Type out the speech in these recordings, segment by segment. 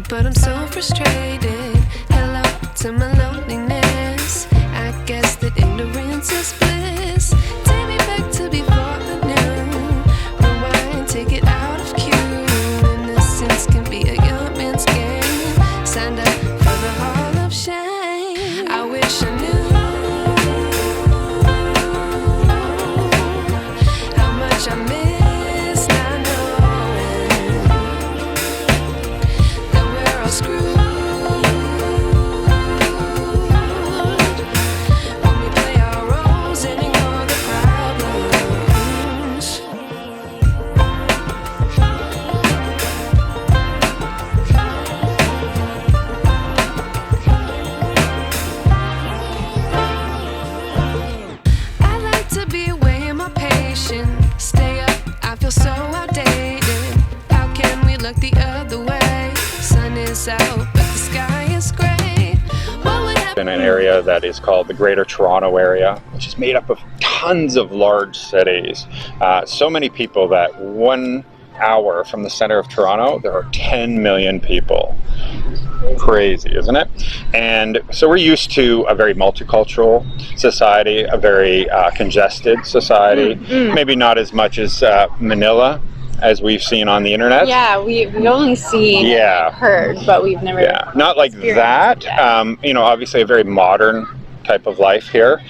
but I'm so frustrated. Hello to my loneliness. I guess that ignorance is bliss. Take me back to before I knew. Rewind, take it out of cue. Innocence can be a young man's game. Signed up for the hall of shame. I wish I knew how much I miss not knowing that we're all screwed. When we play our roles and ignore the problems. I like to be away in my patience. Stay up, I feel so outdated. How can we look the other way? Sun is out, but the sky is gray. What would happen? In an area that is called the Greater Toronto Area, which is made up of tons of large cities. So many people that 1 hour from the center of Toronto, there are 10 million people. Crazy, isn't it? And so we're used to a very multicultural society, a very congested society, maybe not as much as Manila as we've seen on the internet. Yeah, we've only seen Yeah. heard, but we've never. Yeah, not like that. experienced You know, obviously a very modern type of life here.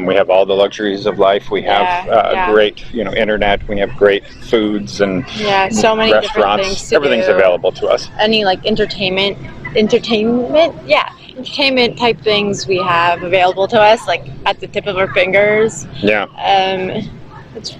We have all the luxuries of life. We have Yeah. great, you know, internet. We have great foods and Yeah, so many different restaurants. things to Everything's do. available to us. Any like entertainment type things we have available to us, like at the tip of our fingers. Yeah, It's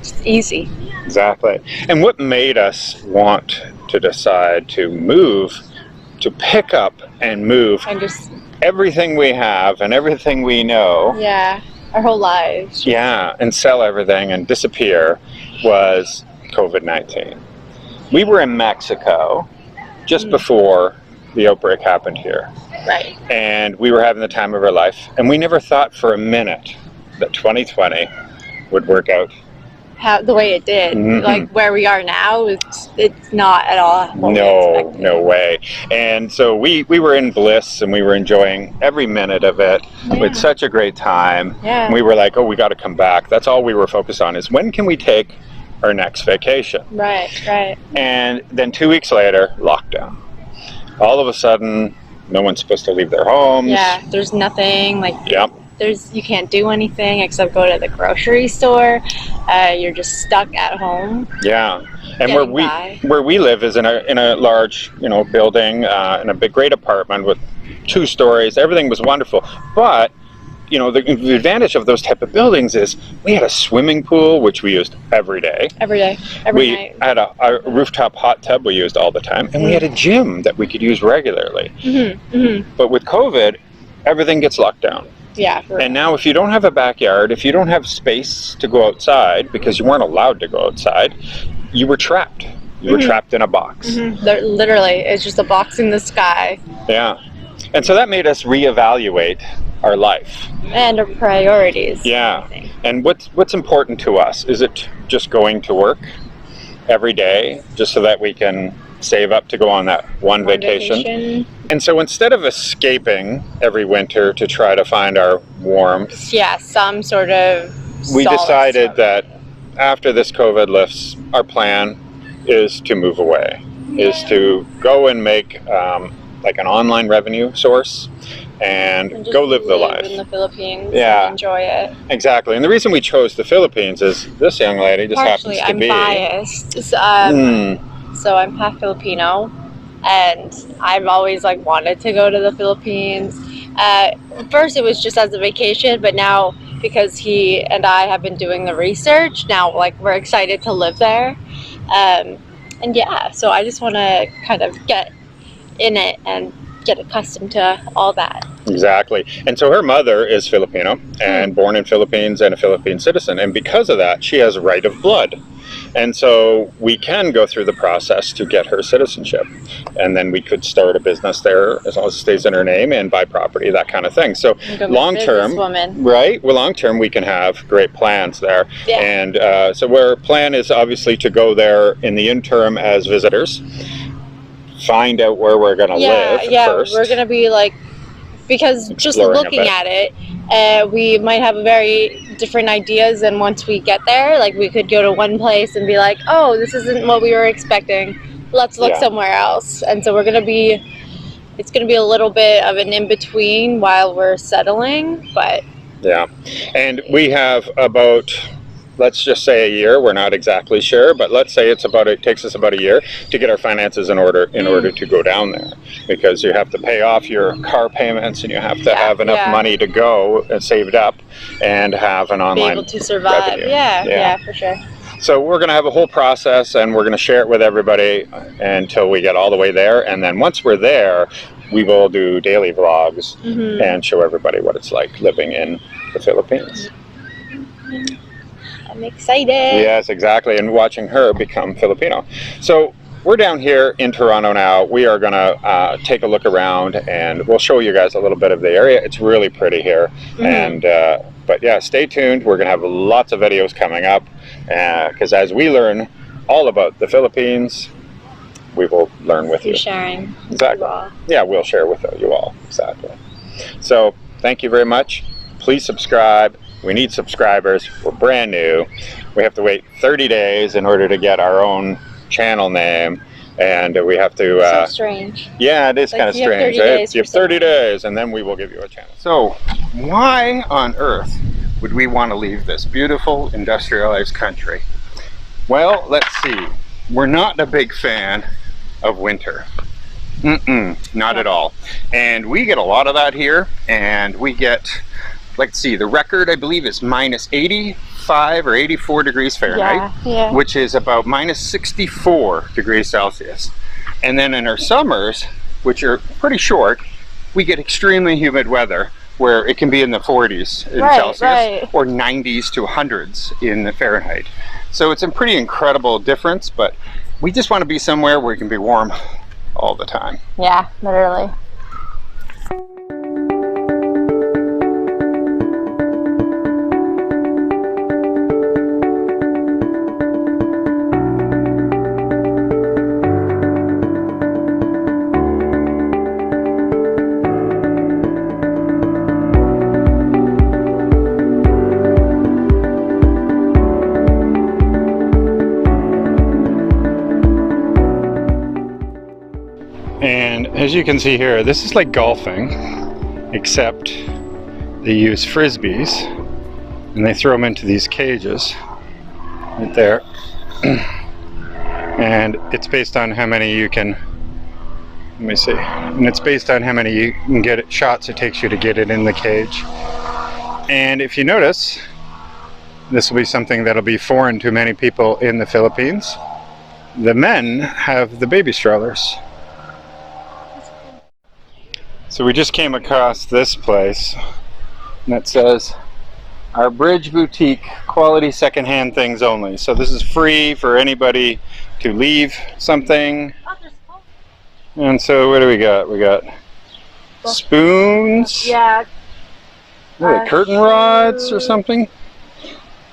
just easy. exactly. And what made us want to decide to move, to pick up and move And just everything we have and everything we know, our whole lives. yeah, and sell everything and disappear, was COVID-19. We were in Mexico just before the outbreak happened here, Right. and we were having the time of our life, and we never thought for a minute that 2020 would work out. How the way it did, Mhm. like where we are now, it's not at all what we No, expected. no way. And so we were in bliss, and we were enjoying every minute of it. We had such a great time. Yeah. We were like, oh, we got to come back. That's all we were focused on, is when can we take our next vacation? Right. And then 2 weeks later, lockdown. All of a sudden, no one's supposed to leave their homes. Yeah, there's nothing like Yep. you can't do anything except go to the grocery store. You're just stuck at home. Yeah. And where Getting we by. where we live is in a large, you know, building, in a big great apartment with 2 stories. Everything was wonderful. But you know, the advantage of those type of buildings is we had a swimming pool, which we used every day. Every day, every We night. had a rooftop hot tub we used all the time, and we had a gym that we could use regularly. But with COVID, everything gets locked down. Yeah. And now if you don't have a backyard, if you don't have space to go outside, because you weren't allowed to go outside, you were trapped. You were trapped in a box. Literally, it's just a box in the sky. Yeah. And so that made us reevaluate our life. And our priorities. Yeah. And what's important to us? Is it just going to work every day just so that we can save up to go on that one vacation? And so instead of escaping every winter to try to find our warmth, Yeah, some sort of. we solace decided from- that after this COVID lifts, our plan is to move away, is to go and make like an online revenue source and and just go live the life. in the Philippines. Yeah. And enjoy it. Exactly. And the reason we chose the Philippines is this young lady just Partially, happens to I'm be. biased. So I'm half Filipino, and I've always like wanted to go to the Philippines. First, it was just as a vacation, but now because he and I have been doing the research, now like we're excited to live there. And yeah, so I just want to kind of get in it and get accustomed to all that. Exactly. And so her mother is Filipino and born in Philippines and a Philippine citizen. And because of that, she has right of blood. And so we can go through the process to get her citizenship. And then we could start a business there as long as it stays in her name and buy property, that kind of thing. So Become a long term, businesswoman. right? Well, long term, we can have great plans there. Yeah. And so our plan is obviously to go there in the interim as visitors find out where we're going to live first. We're gonna be like, because just Exploring a looking bit. at it, we might have very different ideas, and once we get there, like we could go to one place and be like, oh, this isn't what we were expecting, let's look Yeah. somewhere else. And so it's gonna be a little bit of an in-between while we're settling, but Yeah. And we have about, let's just say a year. We're not exactly sure, but let's say it takes us about a year to get our finances in order to go down there, because you have to pay off your car payments and you have to have enough money to go and saved up and have an be online able to survive. revenue. Yeah, for sure. So we're going to have a whole process, and we're going to share it with everybody until we get all the way there. And then once we're there, we will do daily vlogs and show everybody what it's like living in the Philippines. I'm excited. Yes, exactly. And watching her become Filipino. So we're down here in Toronto now. We are going to take a look around, and we'll show you guys a little bit of the area. It's really pretty here. And but yeah, stay tuned. We're going to have lots of videos coming up, because as we learn all about the Philippines, we will learn with you. Sharing. Exactly. Yeah, we'll share with you all. Exactly. So thank you very much. Please subscribe. We need subscribers. We're brand new. We have to wait 30 days in order to get our own channel name, and we have to So strange. yeah, it is Like, kind of you have strange, 30 right? days You have for 30 days and then we will give you a channel. So why on earth would we want to leave this beautiful industrialized country? Well, let's see. We're not a big fan of winter. Not at all. And we get a lot of that here, and we get, let's see, the record I believe is minus 85 or 84 degrees Fahrenheit, which is about minus 64 degrees Celsius. And then in our summers, which are pretty short, we get extremely humid weather where it can be in the 40s in Celsius or 90s to 100s in Fahrenheit. So it's a pretty incredible difference, but we just want to be somewhere where it can be warm all the time. Yeah, literally. And as you can see here, this is like golfing, except they use frisbees and they throw them into these cages right there. And it's based on how many you can, let me see, and it's based on how many you can get it, shots it takes you to get it in the cage. And if you notice, this will be something that'll be foreign to many people in the Philippines. The men have the baby strollers. So we just came across this place, and it says, "Our Bridge Boutique, quality secondhand things only." So this is free for anybody to leave something. And so what do we got? We got spoons. Yeah. Curtain rods or something.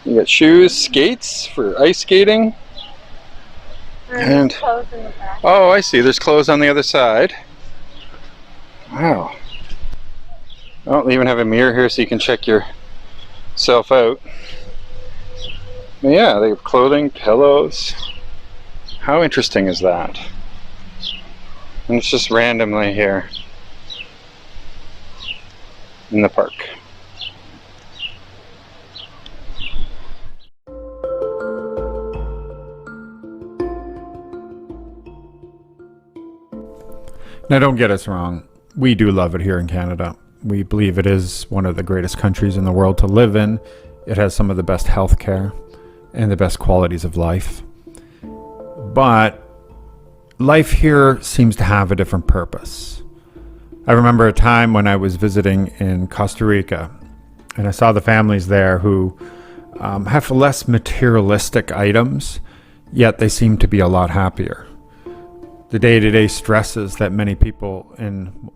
You got shoes, skates for ice skating. And clothes in the back. oh, I see. There's clothes on the other side. Wow. Oh, they even have a mirror here so you can check yourself out. But yeah, they have clothing, pillows. How interesting is that? And it's just randomly here in the park. Now, don't get us wrong. We do love it here in Canada. We believe it is one of the greatest countries in the world to live in. It has some of the best health care and the best qualities of life. But life here seems to have a different purpose. I remember a time when I was visiting in Costa Rica, and I saw the families there who have less materialistic items, yet they seem to be a lot happier. The day-to-day stresses that many people in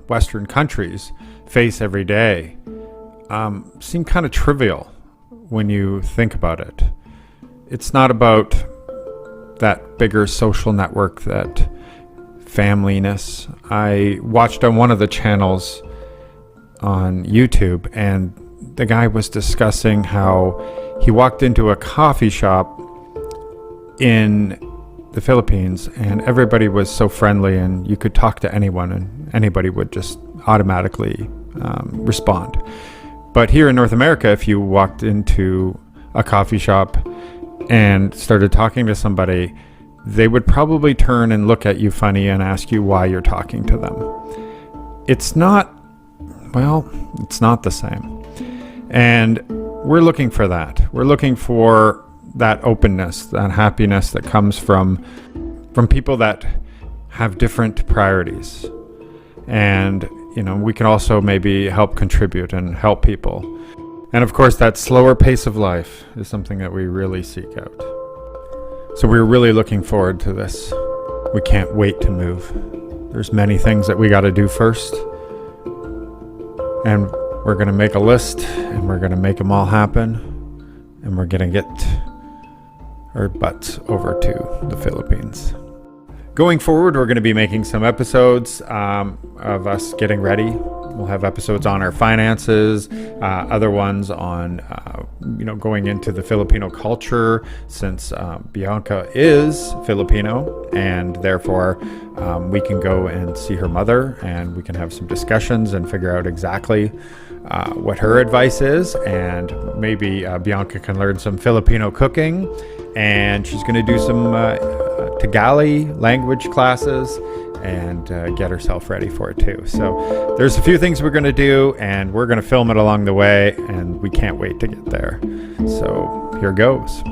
Western countries face every day seem kind of trivial when you think about it. It's not about that bigger social network that familyness. I watched on one of the channels on YouTube, and the guy was discussing how he walked into a coffee shop in the Philippines and everybody was so friendly and you could talk to anyone and anybody would just automatically respond. But here in North America, if you walked into a coffee shop and started talking to somebody, they would probably turn and look at you funny and ask you why you're talking to them. It's not the same. And we're looking for that. We're looking for that openness, that happiness that comes from people that have different priorities. And, we can also maybe help contribute and help people. And of course, that slower pace of life is something that we really seek out. So we're really looking forward to this. We can't wait to move. There's many things that we got to do first. And we're going to make a list and we're going to make them all happen. And we're going to get our butts over to the Philippines. Going forward, we're going to be making some episodes of us getting ready. We'll have episodes on our finances, other ones on, going into the Filipino culture, since Bianca is Filipino, and therefore we can go and see her mother, and we can have some discussions and figure out exactly what her advice is, and maybe Bianca can learn some Filipino cooking, and she's going to do some Tagalog language classes and get herself ready for it too. So there's a few things we're going to do, and we're going to film it along the way, and we can't wait to get there. So here goes.